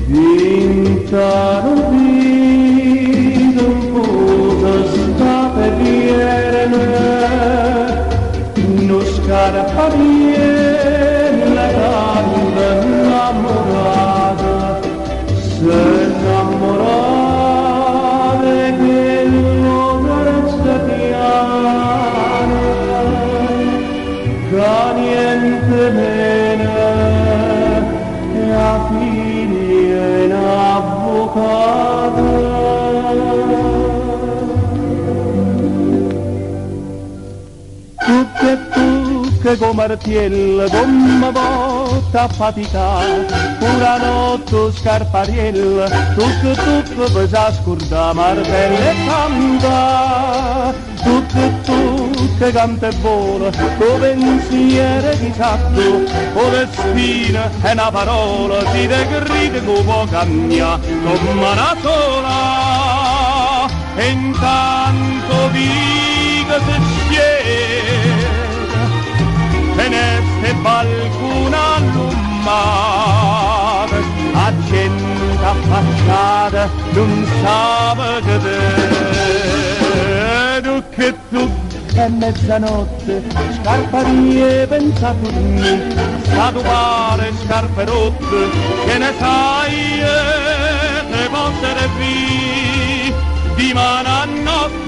Vinta non vedo un po' sta per vierne, non scarpa viene tanta innamorata, se innamorata quello carezza piano, che niente meno e a fine in avvocato. Che come artiel, come volta a faticare, pura notte scarpariel, tuc pesa scurda, martelle canta, tuc canta e vola, tuo pensiero di sacco, o le spine è una parola, si degride che può cambiare, come una sola, e intanto dico se c'è, finestre balcone allumate, a gente affacciata non sa che te, tu è mezzanotte, scarparie pensa a dormire, sta tu pare scarpe rotte, che ne sai te possere qui di mano a notte.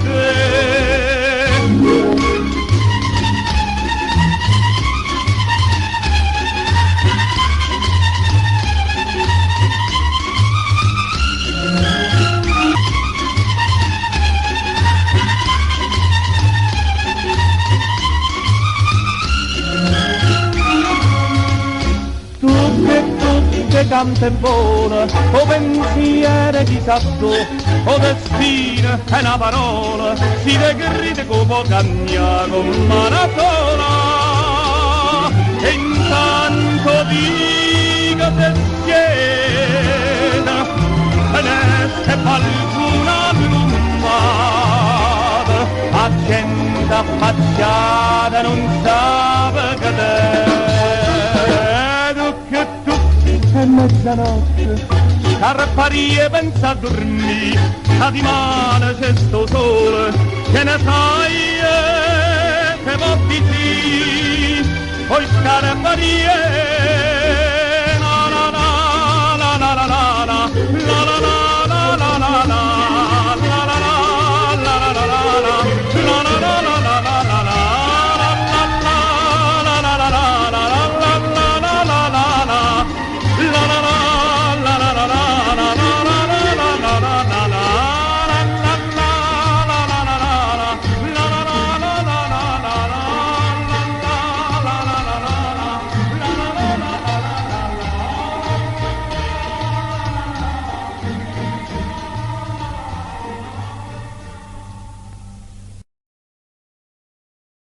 Che canta e vola, o pensiero di satto, o destino è una parola, si degride che può cambiare con una sola. E intanto dico se siete, finestre qualcuno allumata, a gente affacciata non sa che te. È mezzanotte, scarparie pensa a dormire, a di mano c'è sto sole, che ne sai che votti sì, poi scarparie